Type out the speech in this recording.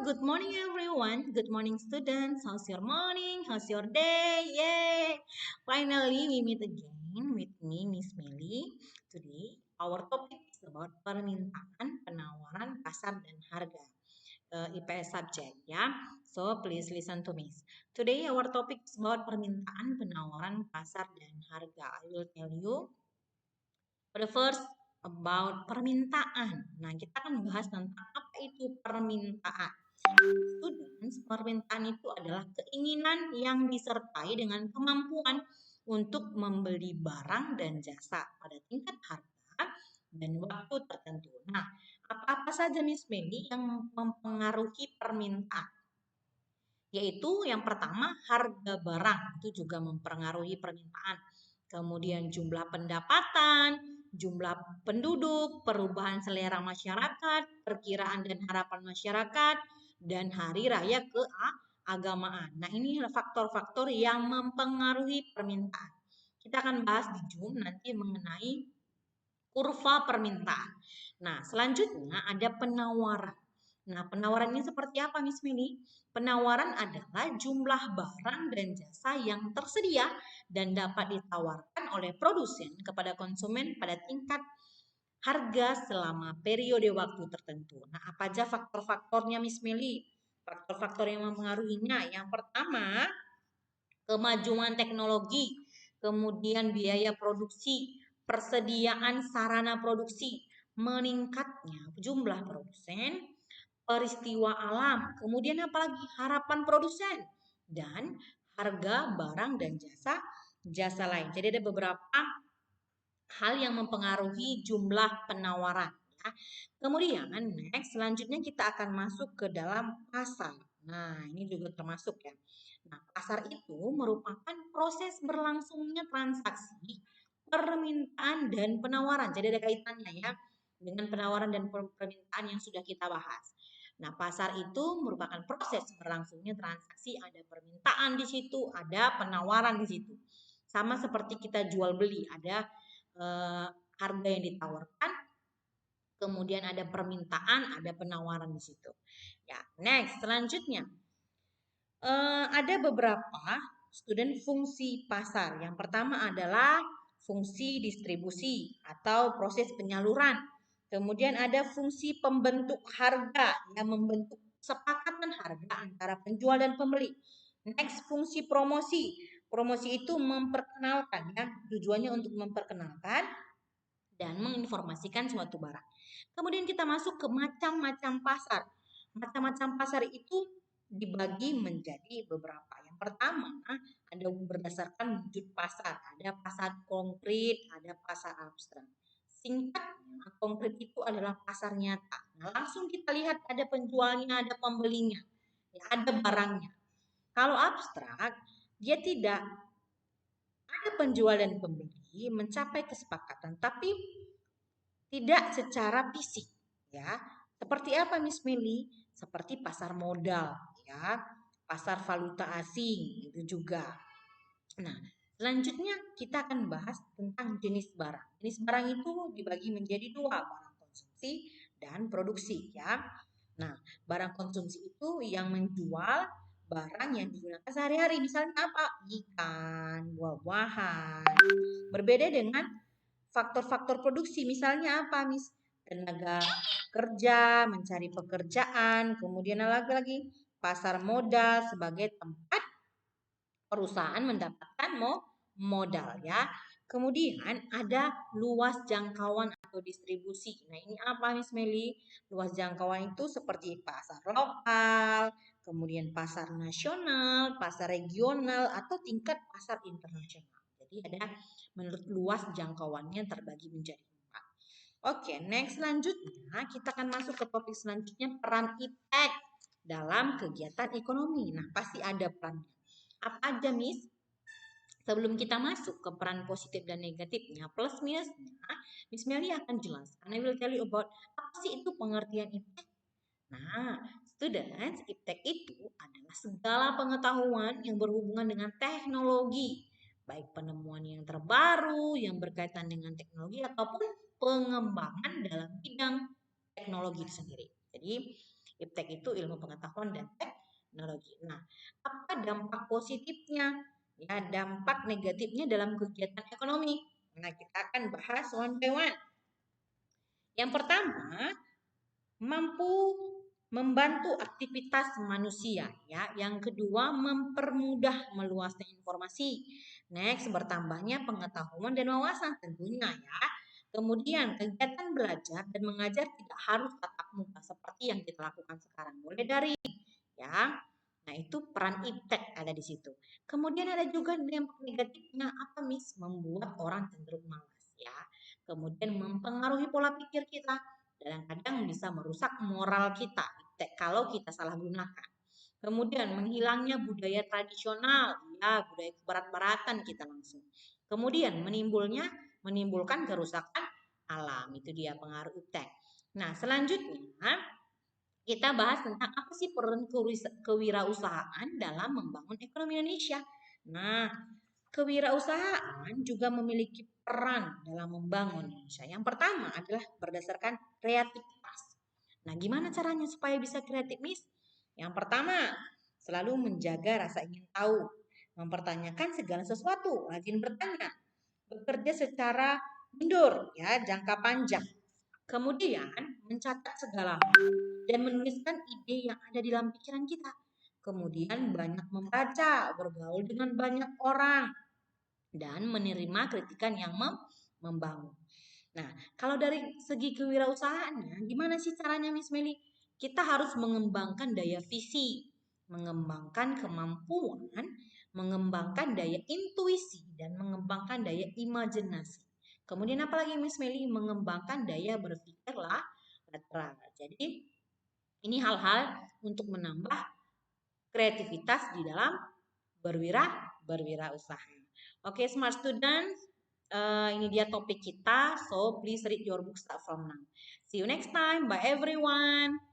good morning everyone. Good morning students. How's your morning? How's your day? Yay! Finally, we meet again with me, Miss Meli. Today, our topic is about permintaan, penawaran, pasar, dan harga. IPS subject, ya. So, please listen to me. Today, our topic is about permintaan, penawaran, pasar, dan harga. I will tell you. The first about permintaan. Nah, kita akan bahas tentang apa itu permintaan. Students, permintaan itu adalah keinginan yang disertai dengan kemampuan untuk membeli barang dan jasa pada tingkat harga dan waktu tertentu. Nah, apa-apa saja Miss Meli yang mempengaruhi permintaan? Yaitu yang pertama harga barang itu juga mempengaruhi permintaan. Kemudian jumlah pendapatan, jumlah penduduk, perubahan selera masyarakat, perkiraan dan harapan masyarakat, dan hari raya keagamaan. Nah, ini faktor-faktor yang mempengaruhi permintaan. Kita akan bahas di Zoom nanti mengenai kurva permintaan. Nah, selanjutnya ada penawaran. Nah, penawaran ini seperti apa, Miss Meli? Penawaran adalah jumlah barang dan jasa yang tersedia dan dapat ditawarkan oleh produsen kepada konsumen pada tingkat harga selama periode waktu tertentu. Nah, apa aja faktor-faktornya, Miss Meli? Faktor-faktor yang mempengaruhinya. Yang pertama, kemajuan teknologi, kemudian biaya produksi, persediaan sarana produksi, meningkatnya jumlah produsen, peristiwa alam, kemudian apalagi harapan produsen, dan harga barang dan jasa lain. Jadi ada beberapa hal yang mempengaruhi jumlah penawaran. Ya. Kemudian next selanjutnya kita akan masuk ke dalam pasar. Nah ini juga termasuk ya. Nah pasar itu merupakan proses berlangsungnya transaksi permintaan dan penawaran. Jadi ada kaitannya ya dengan penawaran dan permintaan yang sudah kita bahas. Nah, pasar itu merupakan proses berlangsungnya transaksi, ada permintaan di situ, ada penawaran di situ. Sama seperti kita jual beli, ada harga yang ditawarkan, kemudian ada permintaan, ada penawaran di situ. Ya, next selanjutnya ada beberapa student fungsi pasar. Yang pertama adalah fungsi distribusi atau proses penyaluran. Kemudian ada fungsi pembentuk harga yang membentuk kesepakatan harga antara penjual dan pembeli. Next, fungsi promosi. Promosi itu memperkenalkan ya, tujuannya untuk memperkenalkan dan menginformasikan suatu barang. Kemudian kita masuk ke macam-macam pasar. Macam-macam pasar itu dibagi menjadi beberapa. Yang pertama ada berdasarkan wujud pasar. Ada pasar konkret, ada pasar abstrak. Singkatnya, konkret itu adalah pasar nyata. Nah, langsung kita lihat ada penjualnya, ada pembelinya, ya, ada barangnya. Kalau abstrak, dia tidak ada penjual dan pembeli mencapai kesepakatan, tapi tidak secara fisik, ya. Seperti apa, Miss Meli? Seperti pasar modal, ya, pasar valuta asing itu juga. Nah, selanjutnya kita akan bahas tentang jenis barang. Jenis barang itu dibagi menjadi dua, barang konsumsi dan produksi, ya. Nah, barang konsumsi itu yang menjual barang yang digunakan sehari-hari. Misalnya apa? Ikan, buah-buahan. Berbeda dengan faktor-faktor produksi. Misalnya apa, Miss? Tenaga kerja, mencari pekerjaan, kemudian lagi pasar modal sebagai tempat perusahaan mendapatkan modal ya. Kemudian ada luas jangkauan atau distribusi. Nah, ini apa Miss Meli? Luas jangkauan itu seperti pasar lokal, kemudian pasar nasional, pasar regional atau tingkat pasar internasional. Jadi ada menurut luas jangkauannya terbagi menjadi 4. Oke, next selanjutnya kita akan masuk ke topik selanjutnya peran iptek dalam kegiatan ekonomi. Nah, pasti ada perannya. Apa aja, Miss? Sebelum kita masuk ke peran positif dan negatifnya, plus minusnya, Miss Meli akan jelaskan. I will tell you about apa sih itu pengertian iptek. Nah, students, iptek itu adalah segala pengetahuan yang berhubungan dengan teknologi, baik penemuan yang terbaru, yang berkaitan dengan teknologi, ataupun pengembangan dalam bidang teknologi itu sendiri. Jadi, Iptek itu ilmu pengetahuan dan teknologi. Nah, apa dampak positifnya? Ya, dampak negatifnya dalam kegiatan ekonomi. Nah, kita akan bahas one by one. Yang pertama, mampu membantu aktivitas manusia, ya. Yang kedua, mempermudah meluasnya informasi. Next, bertambahnya pengetahuan dan wawasan tentunya, ya. Kemudian kegiatan belajar dan mengajar tidak harus tatap muka seperti yang kita lakukan sekarang. Mulai dari, ya. Nah, itu peran iptek ada di situ. Kemudian ada juga dampak negatifnya apa, Miss? Membuat orang cenderung malas, ya. Kemudian mempengaruhi pola pikir kita. Kadang-kadang bisa merusak moral kita kalau kita salah gunakan. Kemudian menghilangnya budaya tradisional, ya, budaya kebarat-baratan kita langsung. Kemudian menimbulkan kerusakan alam, itu dia pengaruh iptek. Nah, selanjutnya kita bahas tentang apa sih peran kewirausahaan dalam membangun ekonomi Indonesia. Nah, kewirausahaan juga memiliki peran dalam membangun Indonesia. Yang pertama adalah berdasarkan kreativitas. Nah, gimana caranya supaya bisa kreatif, Miss? Yang pertama, selalu menjaga rasa ingin tahu, mempertanyakan segala sesuatu, rajin bertanya, bekerja secara mundur, ya, jangka panjang. Kemudian mencatat segala hal dan menuliskan ide yang ada di dalam pikiran kita. Kemudian banyak membaca, bergaul dengan banyak orang, dan menerima kritikan yang membangun. Nah, kalau dari segi kewirausahaannya, gimana sih caranya, Miss Meli? Kita harus mengembangkan daya visi, mengembangkan kemampuan, mengembangkan daya intuisi, dan mengembangkan daya imajinasi. Kemudian apalagi, Miss Meli? Mengembangkan daya berpikir lateral. Jadi, ini hal-hal untuk menambah kreativitas di dalam berwirausaha. Oke, smart students, ini dia topik kita. So, please read your book start from now. See you next time. Bye everyone.